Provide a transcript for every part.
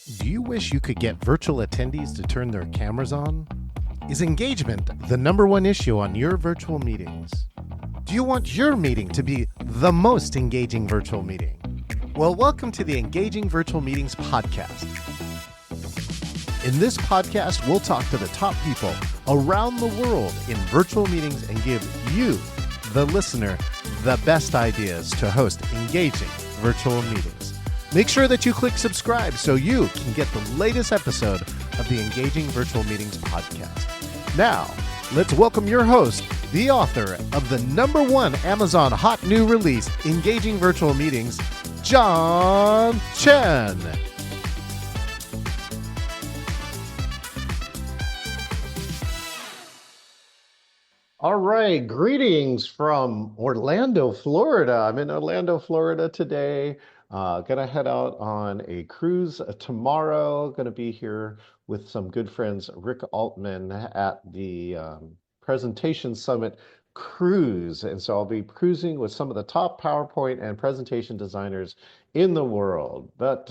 Do you wish you could get virtual attendees to turn their cameras on? Is engagement the number one issue on your virtual meetings? Do you want your meeting to be the most engaging virtual meeting? Well, welcome to the Engaging Virtual Meetings podcast. In this podcast, we'll talk to the top people around the world in virtual meetings and give you, the listener, the best ideas to host engaging virtual meetings. Make sure that you click subscribe so you can get the latest episode of the Engaging Virtual Meetings podcast. Now, let's welcome your host, the author of the #1 Amazon hot new release, Engaging Virtual Meetings, John Chen. All right, greetings from Orlando, Florida. I'm in Orlando, Florida today. Gonna head out on a cruise tomorrow. Gonna be here with some good friends, Rick Altman, at the Presentation Summit Cruise. And so I'll be cruising with some of the top PowerPoint and presentation designers in the world. But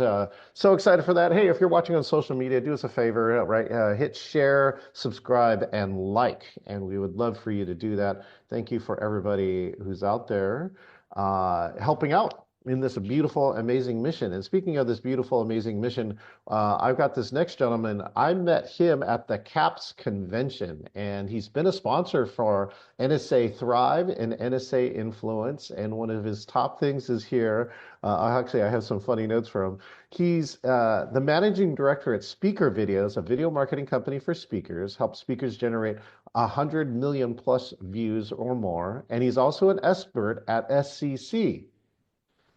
so excited for that. Hey, if you're watching on social media, do us a favor, right? Hit share, subscribe, and like. And we would love for you to do that. Thank you for everybody who's out there helping out in this beautiful, amazing mission. And speaking of this beautiful, amazing mission, I've got this next gentleman. I met him at the CAPS convention, and he's been a sponsor for NSA Thrive and NSA Influence. And one of his top things is here. Actually, I have some funny notes for him. He's the managing director at Speaker Videos, a video marketing company for speakers, helps speakers generate 100 million plus views or more. And he's also an expert at SCC,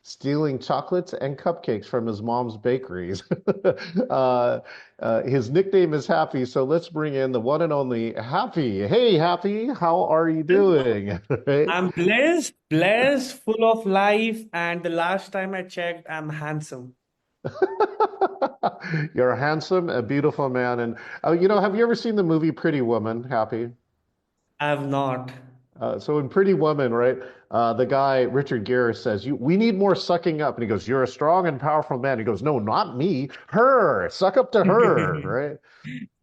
stealing chocolates and cupcakes from his mom's bakeries. His nickname is Happy, so let's bring in the one and only Happy. Hey, Happy, how are you doing? Right? I'm blessed, full of life, and the last time I checked, I'm handsome. You're a handsome, a beautiful man. And, have you ever seen the movie Pretty Woman, Happy? I have not. So in Pretty Woman, right, the guy, Richard Gere, says, we need more sucking up. And he goes, you're a strong and powerful man. He goes, no, not me, her, suck up to her, right?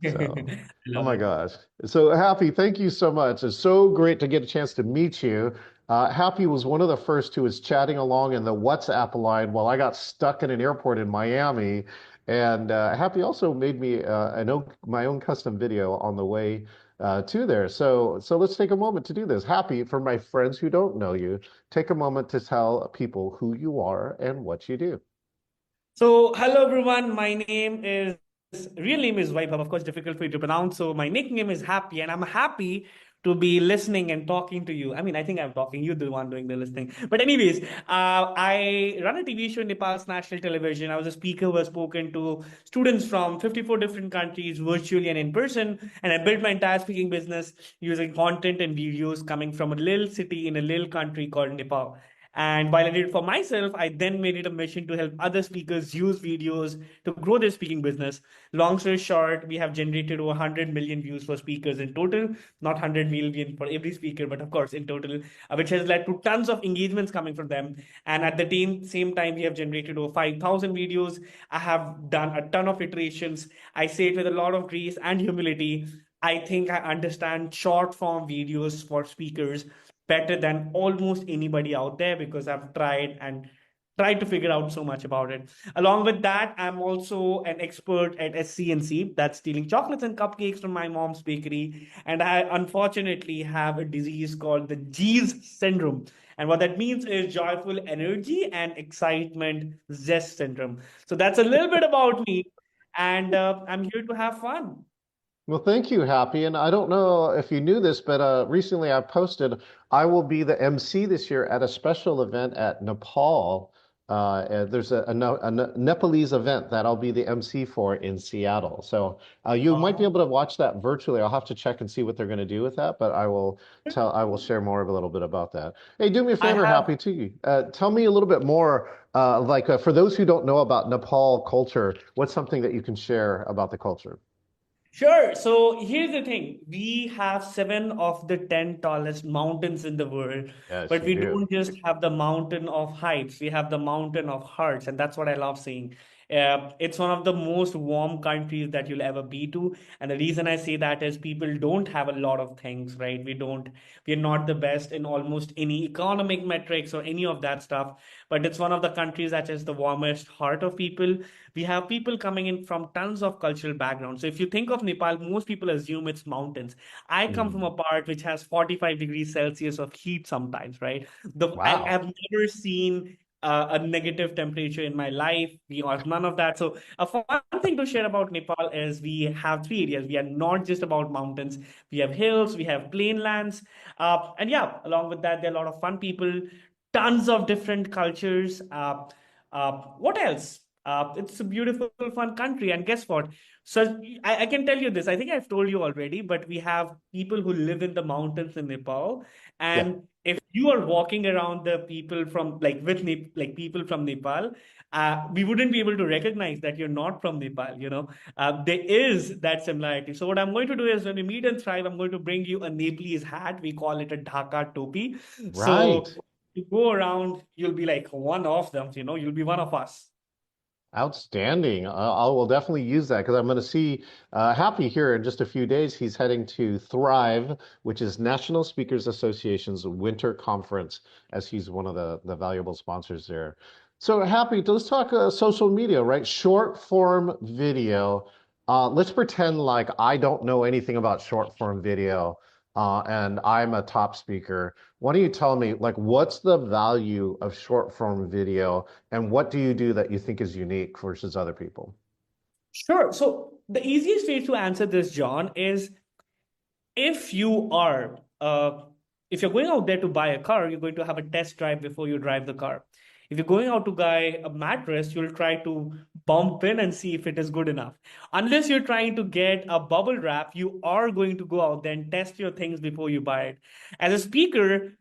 So, oh Love my it. gosh. So Happy, thank you so much. It's so great to get a chance to meet you. Happy was one of the first who was chatting along in the WhatsApp line while I got stuck in an airport in Miami. And Happy also made me my own custom video on the way to there. So let's take a moment to do this. Happy, for my friends who don't know you, take a moment to tell people who you are and what you do. So, hello everyone. Real name is Vaibhav. Of course, difficult for you to pronounce. So, my nickname is Happy, and I'm happy to be listening and talking to you. I mean, I think I'm talking. You're the one doing the listening. But anyways, I run a TV show in Nepal's national television. I was a speaker who has spoken to students from 54 different countries, virtually and in person. And I built my entire speaking business using content and videos coming from a little city in a little country called Nepal. And while I did it for myself, I then made it a mission to help other speakers use videos to grow their speaking business. Long story short, we have generated over 100 million views for speakers in total, not 100 million for every speaker, but of course in total, which has led to tons of engagements coming from them. And at the same time, we have generated over 5,000 videos. I have done a ton of iterations. I say it with a lot of grace and humility. I think I understand short form videos for speakers better than almost anybody out there because I've tried to figure out so much about it. Along with that, I'm also an expert at SCNC, that's stealing chocolates and cupcakes from my mom's bakery. And I unfortunately have a disease called the G's syndrome. And what that means is joyful energy and excitement zest syndrome. So that's a little bit about me. And I'm here to have fun. Well, thank you, Happy. And I don't know if you knew this, but recently I posted I will be the MC this year at a special event at Nepal. And there's a Nepalese event that I'll be the MC for in Seattle. So you might be able to watch that virtually. I'll have to check and see what they're going to do with that, but I will share more of a little bit about that. Hey, do me a I favor, have Happy, too. Tell me a little bit more, for those who don't know about Nepal culture, what's something that you can share about the culture? Sure. So here's the thing. We have seven of the 10 tallest mountains in the world, Yes, but you we do. don't just have the mountain of heights. We have the mountain of hearts. And that's what I love seeing. It's one of the most warm countries that you'll ever be to. And the reason I say that is people don't have a lot of things, right? We're not the best in almost any economic metrics or any of that stuff. But it's one of the countries that is the warmest heart of people. We have people coming in from tons of cultural backgrounds. So if you think of Nepal, most people assume it's mountains. I come from a Mm. part which has 45 degrees Celsius of heat sometimes, right? Wow. I've never seen a negative temperature in my life. We have none of that. So a fun thing to share about Nepal is we have three areas. We are not just about mountains. We have hills, we have plain lands. And yeah, along with that, there are a lot of fun people, tons of different cultures. What else? It's a beautiful, fun country. And guess what? So I can tell you this. I think I've told you already, but we have people who live in the mountains in Nepal. Yeah. And if you are walking around the people from like people from Nepal, we wouldn't be able to recognize that you're not from Nepal. There is that similarity. So what I'm going to do is when we meet and thrive, I'm going to bring you a Nepalese hat. We call it a Dhaka topi. So Right. you go around, you'll be like one of them. You'll be one of us. Outstanding. I will definitely use that because I'm going to see Happy here in just a few days. He's heading to Thrive, which is National Speakers Association's winter conference, as he's one of the valuable sponsors there. So, Happy, let's talk social media, right? Short form video. Let's pretend like I don't know anything about short form video and I'm a top speaker. Why don't you tell me, like, what's the value of short form video? And what do you do that you think is unique versus other people? Sure. So the easiest way to answer this, John, is if you are if you're going out there to buy a car, you're going to have a test drive before you drive the car. If you're going out to buy a mattress, you'll try to bump in and see if it is good enough. Unless you're trying to get a bubble wrap, you are going to go out there and test your things before you buy it. As a speaker,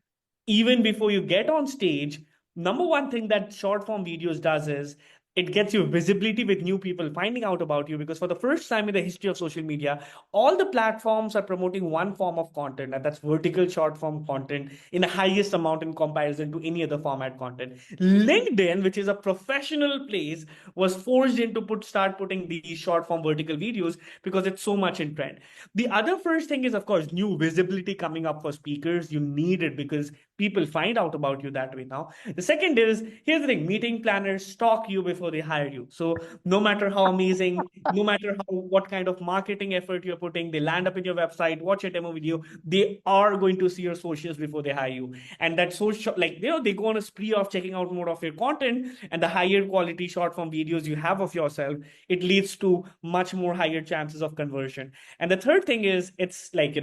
even before you get on stage, number one thing that short form videos does is it gets you visibility with new people finding out about you, because for the first time in the history of social media, all the platforms are promoting one form of content, and that's vertical short form content in the highest amount in comparison to any other format content. LinkedIn, which is a professional place, was forced into start putting these short form vertical videos because it's so much in trend. The other first thing is, of course, new visibility coming up for speakers. You need it because people find out about you that way now. The second is, here's the thing, meeting planners stalk you before they hire you. So no matter how amazing, no matter what kind of marketing effort you're putting, they land up in your website, watch your demo video, they are going to see your socials before they hire you. And that social, like, they go on a spree of checking out more of your content, and the higher quality short form videos you have of yourself, it leads to much more higher chances of conversion. And the third thing is, it's like,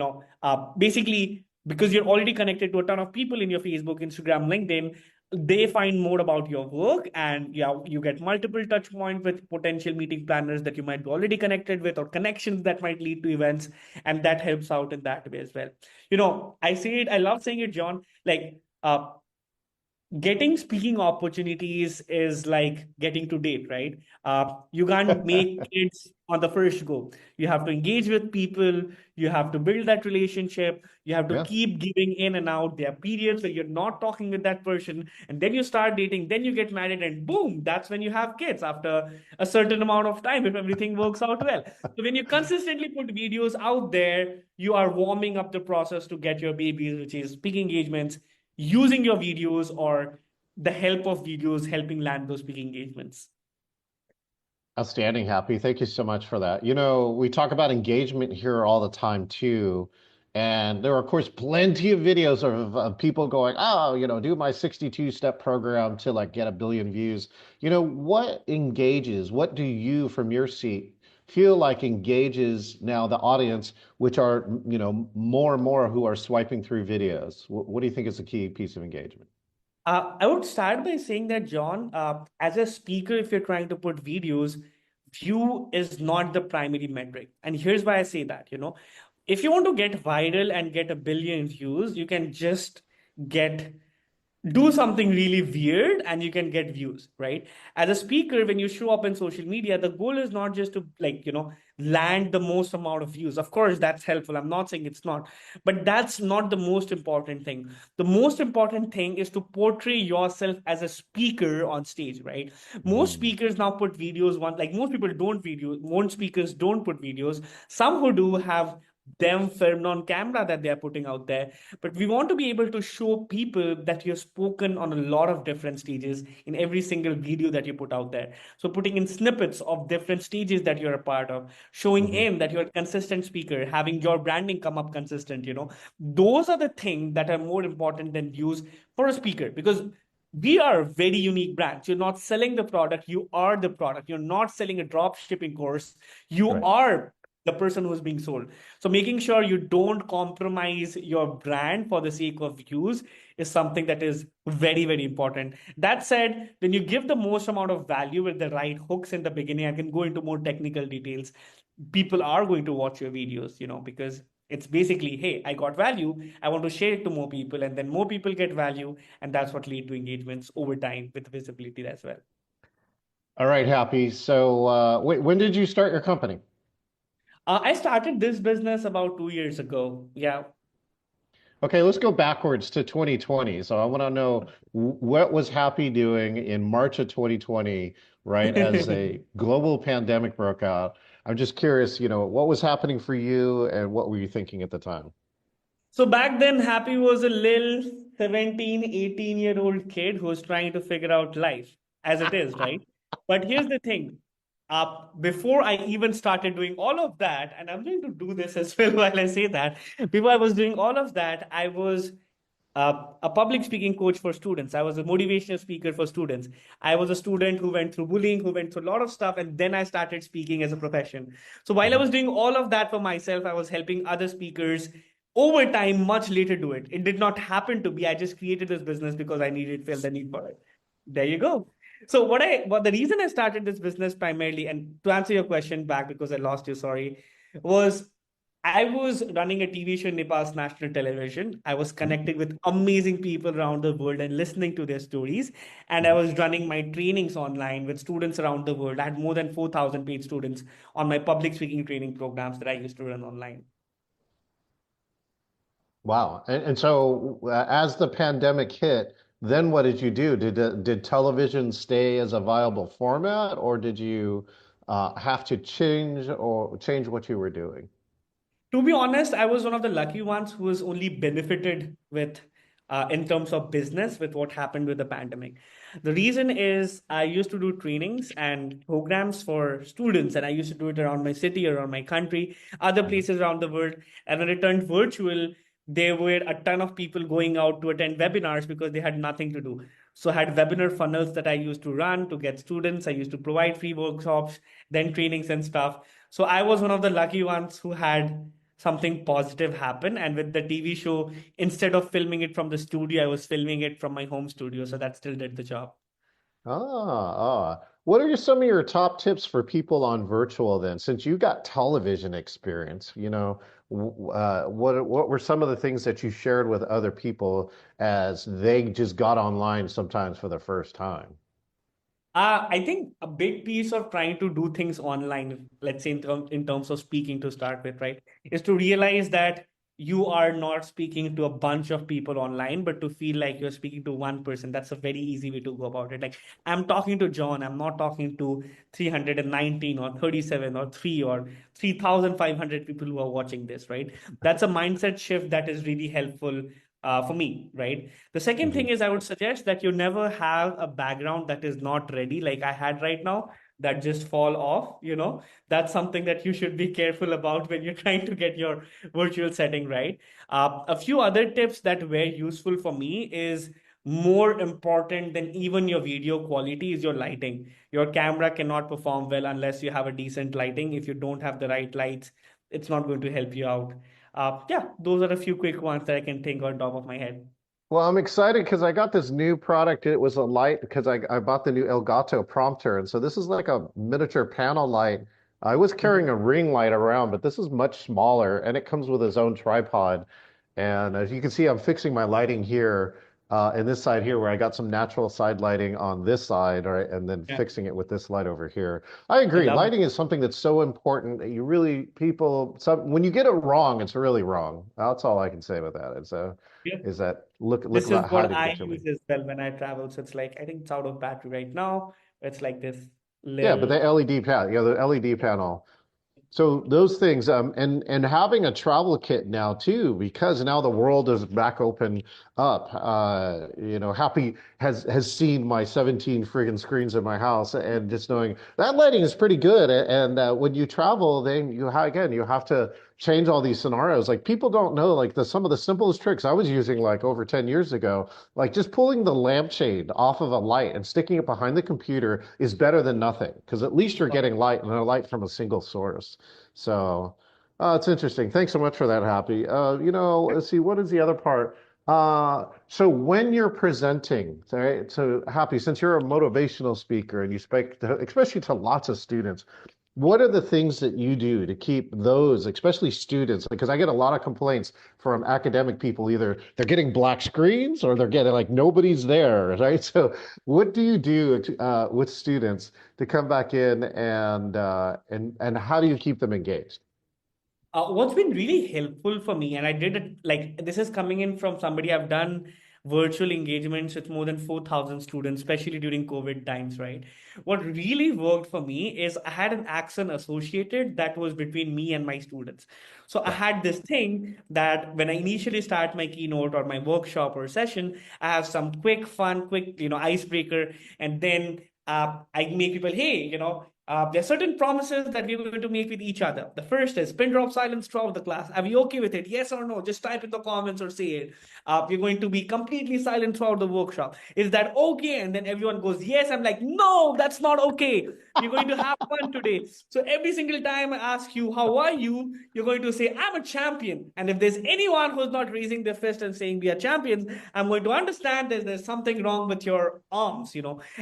basically, because you're already connected to a ton of people in your Facebook, Instagram, LinkedIn, they find more about your work, and yeah, you get multiple touch points with potential meeting planners that you might be already connected with, or connections that might lead to events, and that helps out in that way as well. I love saying it, John, like, getting speaking opportunities is like getting to date, right? You can't make kids on the first go. You have to engage with people. You have to build that relationship. You have to Yeah. keep giving in and out. There are periods where you're not talking with that person, and then you start dating, then you get married, and boom, that's when you have kids after a certain amount of time if everything works out well. So when you consistently put videos out there, you are warming up the process to get your babies, which is speaking engagements, using your videos or the help of videos helping land those big engagements. Outstanding, Happy. Thank you so much for that. You know, we talk about engagement here all the time too. And there are, of course, plenty of videos of people going, oh, do my 62-step program to like get a billion views. What engages? What do you, from your seat, feel like engages now the audience, which are, more and more who are swiping through videos? What do you think is the key piece of engagement? I would start by saying that, John, as a speaker, if you're trying to put videos, view is not the primary metric. And here's why I say that, if you want to get viral and get a billion views, you can just get do something really weird and you can get views, right? As a speaker, when you show up in social media, the goal is not just to, like, land the most amount of views. Of course that's helpful, I'm not saying it's not, but that's not the most important thing. The most important thing is to portray yourself as a speaker on stage, right? Most Mm. speakers now put videos, one, like, most people don't video, most speakers don't put videos. Some who do have them filmed on camera that they are putting out there, but we want to be able to show people that you've spoken on a lot of different stages in every single video that you put out there. So putting in snippets of different stages that you're a part of, showing Hmm. in that you're a consistent speaker, having your branding come up consistent, those are the things that are more important than views for a speaker, because we are a very unique brand. You're not selling the product, you are the product. You're not selling a drop shipping course, you Right. are the person who's being sold. So making sure you don't compromise your brand for the sake of views is something that is very, very important. That said, when you give the most amount of value with the right hooks in the beginning, I can go into more technical details. People are going to watch your videos, because it's basically, hey, I got value, I want to share it to more people, and then more people get value, and that's what lead to engagements over time with visibility as well. All right, Happy. So, wait, when did you start your company? I started this business about 2 years ago. Yeah. Okay, let's go backwards to 2020. So I want to know what was Happy doing in March of 2020, right, as a global pandemic broke out. I'm just curious, what was happening for you and what were you thinking at the time? So back then, Happy was a little 17, 18-year-old kid who was trying to figure out life as it is, right? But here's the thing. Before I even started doing all of that, and I'm going to do this as well while I say that, before I was doing all of that, I was a public speaking coach for students. I was a motivational speaker for students. I was a student who went through bullying, who went through a lot of stuff, and then I started speaking as a profession. So while I Mhm. was doing all of that for myself, I was helping other speakers over time, much later do it. It did not happen to be. I just created this business because I needed, felt the need for it. There you go. So what the reason I started this business primarily, and to answer your question back because I lost you, sorry, was I was running a TV show in Nepal's national television. I was Mhm. connecting with amazing people around the world and listening to their stories. And I Mhm. was running my trainings online with students around the world. I had more than 4,000 paid students on my public speaking training programs that I used to run online. Wow. And so, as the pandemic hit, then what did you do? Did television stay as a viable format, or did you have to change what you were doing? To be honest, I was one of the lucky ones who was only benefited with, in terms of business, with what happened with the pandemic. The reason is I used to do trainings and programs for students, and I used to do it around my city, around my country, other Mhm. places around the world. And when it turned virtual, there were a ton of people going out to attend webinars because they had nothing to do. So I had webinar funnels that I used to run to get students. I used to provide free workshops, then trainings and stuff. So I was one of the lucky ones who had something positive happen. And with the TV show, instead of filming it from the studio, I was filming it from my home studio. So that still did the job. What are some of your top tips for people on virtual then? Since you got television experience, what were some of the things that you shared with other people as they just got online sometimes for the first time? I think a big piece of trying to do things online, let's say in terms of speaking to start with, right, is to realize that you are not speaking to a bunch of people online, but to feel like you're speaking to one person. That's a very easy way to go about it. Like, I'm talking to John, I'm not talking to 319 or 37 or 3 or 3,500 people who are watching this, right? That's a mindset shift that is really helpful for me, right? The second Hmm. thing is, I would suggest that you never have a background that is not ready, like I had right now, that just fall off. That's something that you should be careful about when you're trying to get your virtual setting right. A few other tips that were useful for me is, more important than even your video quality is your lighting. Your camera cannot perform well unless you have a decent lighting. If you don't have the right lights, it's not going to help you out. Yeah, those are a few quick ones that I can think on top of my head. Well, I'm excited because I got this new product. It was a light because I bought the new Elgato prompter. And so this is like a miniature panel light. I was carrying Mhm. a ring light around, but this is much smaller and it comes with its own tripod. And as you can see, I'm fixing my lighting here. and this side here where I got some natural side lighting on this side, right, and then Yeah, fixing it with this light over here. I I agree. love it. Lighting is something that's so important that you really people some when you get it wrong, it's really wrong. That's all I can say with that. Yeah. Is that look This is about how what to I get to me. use as well when I travel. So it's like, I think it's out of battery right now. It's like this Yeah, but little. the LED panel, the LED panel. So those things, and having a travel kit now too, because now the world is back open up. Happy has seen my 17 friggin' screens in my house, and just knowing that lighting is pretty good. And when you travel, then again you have to change all these scenarios. Like people don't know, like some of the simplest tricks I was using like over 10 years ago, like just pulling the lampshade off of a light and sticking it behind the computer is better than nothing, because at least you're getting light and a light from a single source. So it's interesting. Thanks so much for that, Happy. Let's see, what is the other part? So when you're presenting, right, so Happy, since you're a motivational speaker and you speak especially to lots of students, what are the things that you do to keep those, especially students? Because I get a lot of complaints from academic people, either they're getting black screens or they're getting like nobody's there, right? So what do you do with students to come back in and how do you keep them engaged? What's been really helpful for me, and I did it like this is coming in from somebody I've done virtual engagements with more than 4,000 students, especially during COVID times, right? What really worked for me is I had an accent associated that was between me and my students. So I Yeah. had this thing that when I initially start my keynote or my workshop or session, I have some quick, fun, quick, icebreaker, and then I make people, hey, there are certain promises that we're going to make with each other. The first is pin drop silence throughout the class. Are we okay with it? Yes or no? Just type in the comments or say it. We're going to be completely silent throughout the workshop. Is that okay? And then everyone goes, yes. I'm like, no, that's not okay. We're going to have fun today. So every single time I ask you, how are you? You're going to say, I'm a champion. And if there's anyone who's not raising their fist and saying we are champions, I'm going to understand that there's something wrong with your arms,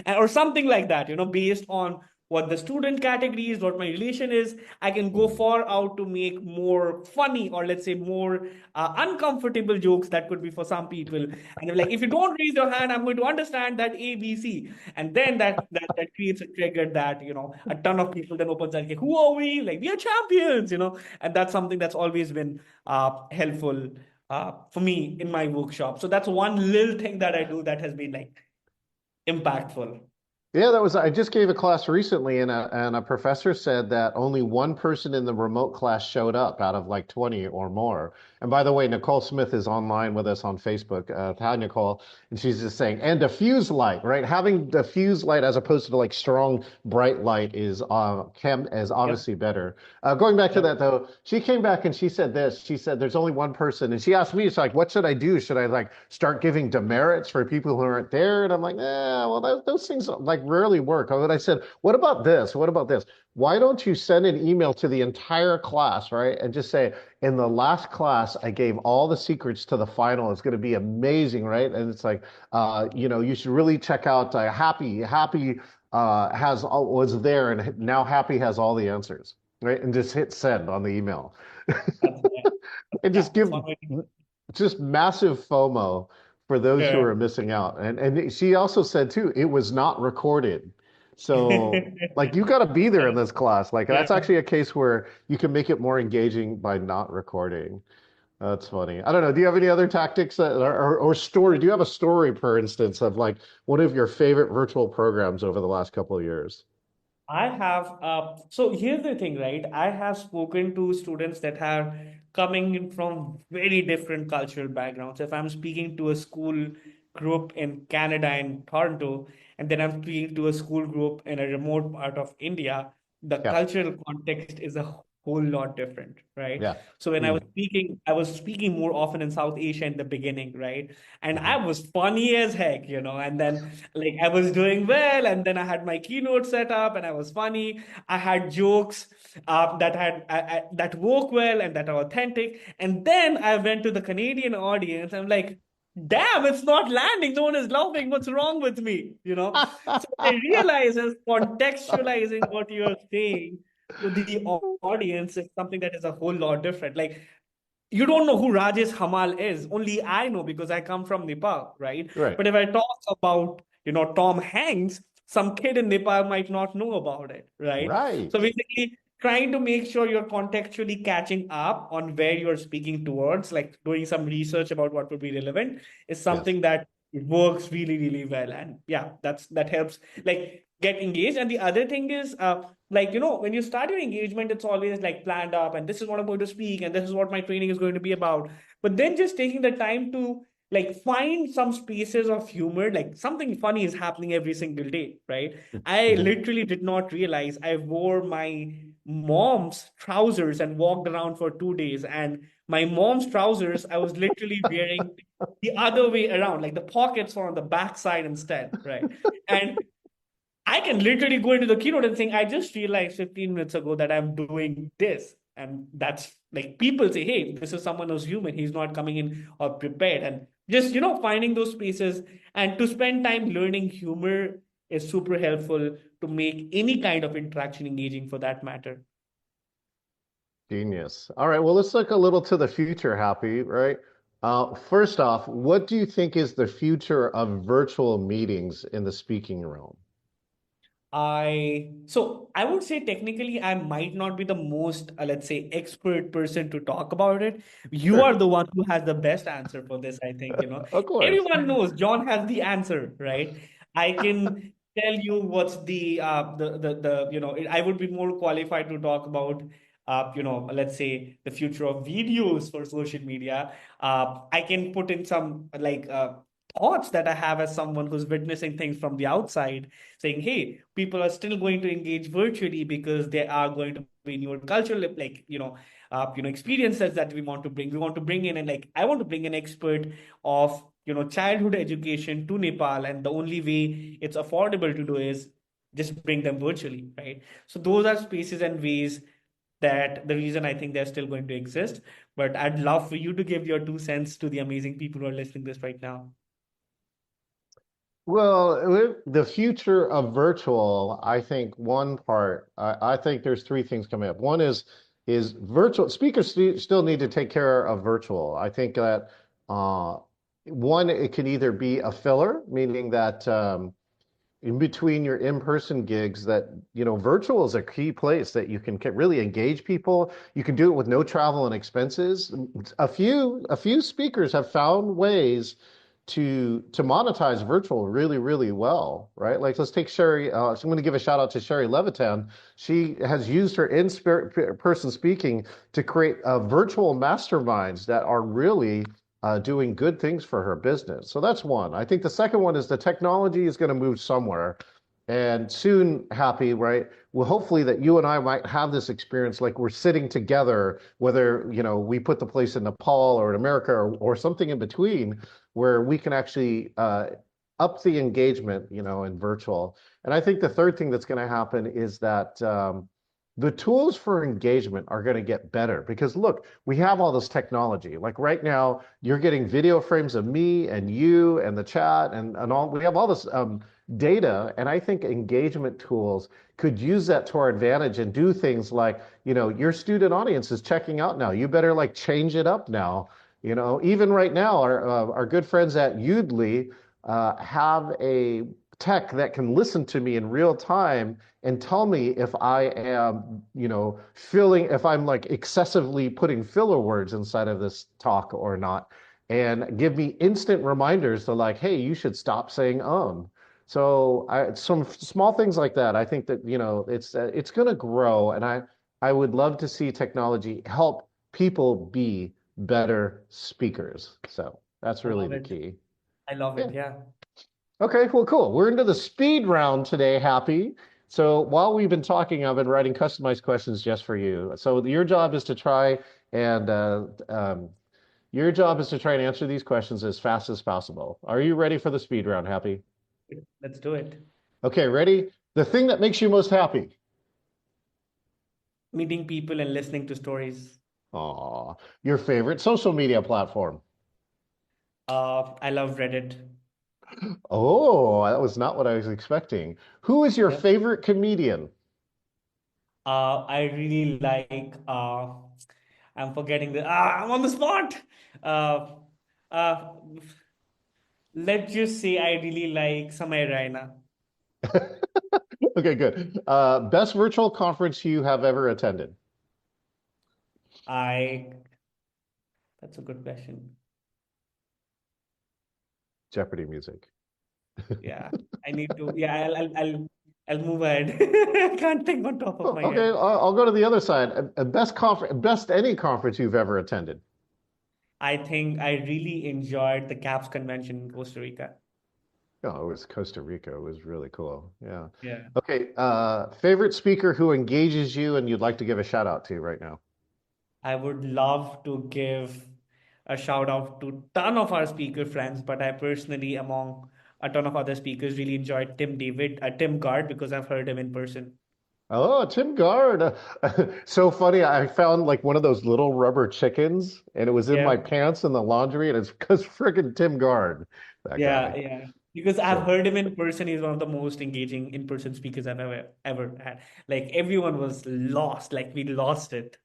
or something like that, based on what the student category is, what my relation is. I can go Mhm. far out to make more funny or let's say more uncomfortable jokes that could be for some people. And they're like, if you don't raise your hand, I'm going to understand that A, B, C. And then that creates a trigger that, a ton of people then opens and like, who are we? Like, we are champions, and that's something that's always been helpful for me in my workshop. So that's one little thing that I do that has been like impactful. Yeah, I just gave a class recently, and a professor said that only one person in the remote class showed up out of like 20 or more. And by the way, Nicole Smith is online with us on Facebook. Hi, Nicole. And she's just saying, and diffuse light, right? Having diffuse light as opposed to like strong, bright light is Yep. obviously better. Going back to Yep. that though, she came back and she said this. She said, there's only one person. And she asked me, it's like, what should I do? Should I like start giving demerits for people who aren't there? And I'm like, well, those things like rarely work. And I said, what about this? What about this? Why don't you send an email to the entire class, right? And just say, in the last class, I gave all the secrets to the final. It's going to be amazing, right? And it's like, you should really check out Happy. Happy was there, and now Happy has all the answers, right? And just hit send on the email, That's and yeah, just that's give one way. just massive FOMO for those who Sure. are missing out. And she also said too, it was not recorded. So like you got to be there in this class. Like Yeah. that's actually a case where you can make it more engaging by not recording. That's funny. I don't know. Do you have any other tactics or story? Do you have a story, for instance, of like one of your favorite virtual programs over the last couple of years? I have, so here's the thing, right? I have spoken to students that are coming in from very different cultural backgrounds. If I'm speaking to a school group in Canada and Toronto, and then I'm speaking to a school group in a remote part of India, the Yeah. cultural context is a whole lot different, right? Yeah. So when Mm. I was speaking more often in South Asia in the beginning, right? And I Hmm. was funny as heck, and then like I was doing well, and then I had my keynote set up, and I was funny. I had jokes that work well and that are authentic. And then I went to the Canadian audience. I'm like, damn, it's not landing. No one is laughing. What's wrong with me? So what I realize is contextualizing what you're saying to the audience is something that is a whole lot different. Like you don't know who Rajesh Hamal is. Only I know because I come from Nepal, right? Right. But if I talk about, Tom Hanks, some kid in Nepal might not know about it, right? So Right. basically, trying to make sure you're contextually catching up on where you're speaking towards, like doing some research about what would be relevant, is Yes. something that works really, really well. And yeah, that helps like get engaged. And the other thing is, like when you start your engagement, it's always like planned up, and this is what I'm going to speak, and this is what my training is going to be about. But then just taking the time to like find some spaces of humor, like something funny is happening every single day, right? I Mhm. literally did not realize I wore my mom's trousers and walked around for 2 days, and my mom's trousers I was literally wearing the other way around, like the pockets were on the back side instead, right? And I can literally go into the keynote and think, I just realized 15 minutes ago that I'm doing this. And that's like people say, hey, this is someone who's human. He's not coming in or prepared. And just, finding those spaces and to spend time learning humor is super helpful to make any kind of interaction engaging for that matter. Genius. All right, well, let's look a little to the future, Happy, right? First off, what do you think is the future of virtual meetings in the speaking realm? I would say technically I might not be the most let's say expert person to talk about it. You Sure, are the one who has the best answer for this, I think, of course. Everyone knows John has the answer, right? I can tell you what's the I would be more qualified to talk about let's say the future of videos for social media. I can put in some like thoughts that I have as someone who's witnessing things from the outside, saying, hey, people are still going to engage virtually because there are going to be newer cultural, like, experiences that we want to bring. We want to bring in, and like, I want to bring an expert of, childhood education to Nepal. And the only way it's affordable to do is just bring them virtually, right? So those are spaces and ways that the reason I think they're still going to exist. But I'd love for you to give your 2 cents to the amazing people who are listening to this right now. Well, with the future of virtual, I think one part, I think there's three things coming up. One is virtual speakers still need to take care of virtual. I think that uh, one, it can either be a filler, meaning that in between your in-person gigs that virtual is a key place that you can really engage people. You can do it with no travel and expenses. A few speakers have found ways to monetize virtual really well, right? Like let's take Sherry. So I'm going to give a shout out to Sherry Levitan. She has used her in-person speaking to create virtual masterminds that are really doing good things for her business. So that's one. I think the second one is the technology is going to move somewhere. And soon, Happy, right? Well, hopefully that you and I might have this experience like we're sitting together, whether, we put the place in Nepal or in America or something in between, where we can actually up the engagement, in virtual. And I think the third thing that's going to happen is that the tools for engagement are going to get better because look, we have all this technology. Like right now, you're getting video frames of me and you and the chat and all. We have all this data, and I think engagement tools could use that to our advantage and do things like, your student audience is checking out now. You better like change it up now. Even right now, our good friends at Udly have a tech that can listen to me in real time and tell me if I am, if I'm like excessively putting filler words inside of this talk or not, and give me instant reminders to like, hey, you should stop saying. So some small things like that. I think that, it's going to grow, and I would love to see technology help people be better speakers. So that's I really love the it. key. I love Yeah. it. Yeah. Okay, well, cool. We're into the speed round today, Happy. So while we've been talking, I've been writing customized questions just for you. So your job is to try and answer these questions as fast as possible. Are you ready for the speed round, Happy? Let's do it. Okay, ready? The thing that makes you most happy. Meeting people and listening to stories. Aw, your favorite social media platform. I love Reddit. Oh, that was not what I was expecting. Who is your Yeah. favorite comedian? I really like I'm forgetting I'm on the spot. Uh, uh, let's just say I really like Samay Raina. Okay, good. Best virtual conference you have ever attended? I That's a good question. Jeopardy music. Yeah, I need to. Yeah, I'll move ahead. I can't think on top of my Okay, head. I'll go to the other side. Best conference, best any conference you've ever attended. I think I really enjoyed the CAPS convention in Costa Rica. Oh, it was Costa Rica. It was really cool. Yeah. Yeah. Okay, favorite speaker who engages you and you'd like to give a shout out to right now? I would love to give a shout out to ton of our speaker friends, but I personally, among a ton of other speakers, really enjoyed Tim Gard because I've heard him in person. Oh, Tim Gard. So funny. I found like one of those little rubber chickens and it was in Yeah, my pants in the laundry and it's because friggin' Tim Gard, that guy. yeah. Because I've So heard him in person. He's one of the most engaging in-person speakers I've ever had. Like everyone was lost. Like we lost it.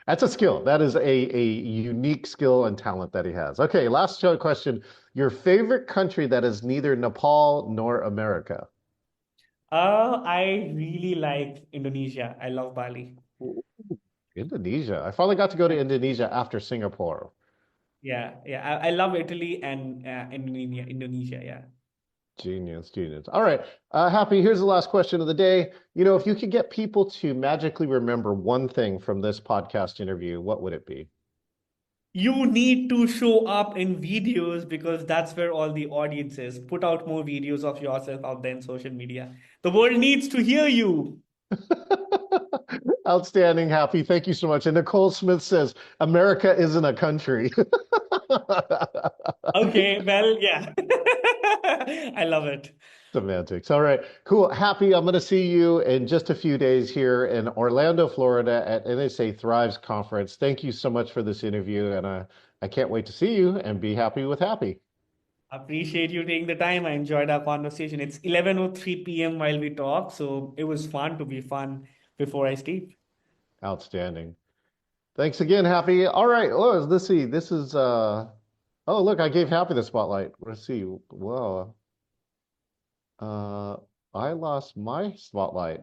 that's a skill. That is a unique skill and talent that he has. Okay, last show question. Your favorite country that is neither Nepal nor America? I really like Indonesia. I love Bali. Ooh, Indonesia. I finally got to go to Indonesia after Singapore. Yeah. I love Italy and Indonesia. Indonesia, yeah. Genius, genius. All right, Happy, here's the last question of the day. You know, if you could get people to magically remember one thing from this podcast interview, what would it be? You need to show up in videos because that's where all the audience is. Put out more videos of yourself out there in social media. The world needs to hear you. Outstanding, Happy. Thank you so much. And Nicole Smith says, America isn't a country. Okay, well, yeah. I love it. Semantics. All right, cool. Happy, I'm going to see you in just a few days here in Orlando, Florida at NSA Thrives Conference. Thank you so much for this interview, and I can't wait to see you and be happy with Happy. Appreciate you taking the time. I enjoyed our conversation. It's 11:03 p.m. while we talk, so it was fun to be fun before I sleep. Outstanding. Thanks again, Happy. All right, oh, let's see. This is oh, look, I gave Happy the spotlight. Let's see. Whoa. Uh, I lost my spotlight.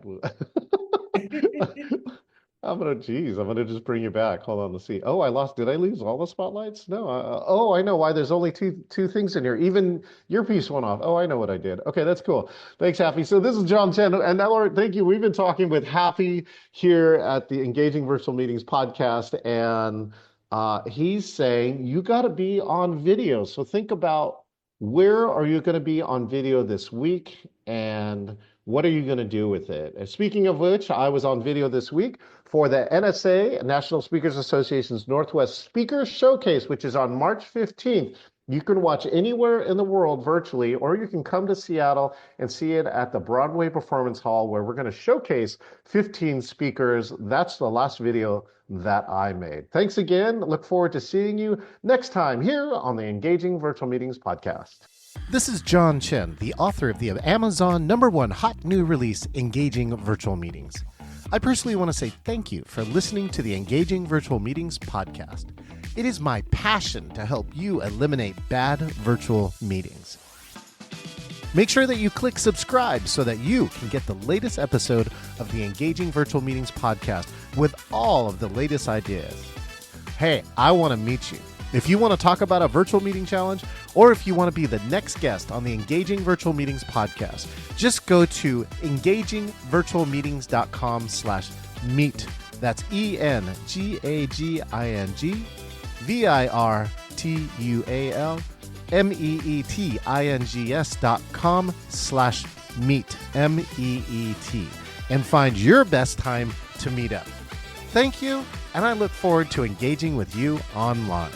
I'm gonna just bring you back. Hold on, let's see. Oh, did I lose all the spotlights? No. Oh, I know why. There's only two things in here. Even your piece went off. Oh, I know what I did. Okay, that's cool. Thanks, Happy. So this is John Chen, and now, Laura, thank you. We've been talking with Happy here at the Engaging Virtual Meetings podcast, and he's saying you got to be on video. So think about where are you going to be on video this week, and what are you going to do with it? And speaking of which, I was on video this week for the NSA, National Speakers Association's Northwest Speakers Showcase, which is on March 15th. You can watch anywhere in the world virtually, or you can come to Seattle and see it at the Broadway Performance Hall, where we're going to showcase 15 speakers. That's the last video that I made. Thanks again. Look forward to seeing you next time here on the Engaging Virtual Meetings podcast. This is John Chen, the author of the Amazon #1 hot new release, Engaging Virtual Meetings. I personally want to say thank you for listening to the Engaging Virtual Meetings podcast. It is my passion to help you eliminate bad virtual meetings. Make sure that you click subscribe so that you can get the latest episode of the Engaging Virtual Meetings podcast with all of the latest ideas. Hey, I want to meet you. If you want to talk about a virtual meeting challenge, or if you want to be the next guest on the Engaging Virtual Meetings podcast, just go to engagingvirtualmeetings.com/meet. That's engagingvirtualmeetings.com/meet, MEET, and find your best time to meet up. Thank you, and I look forward to engaging with you online.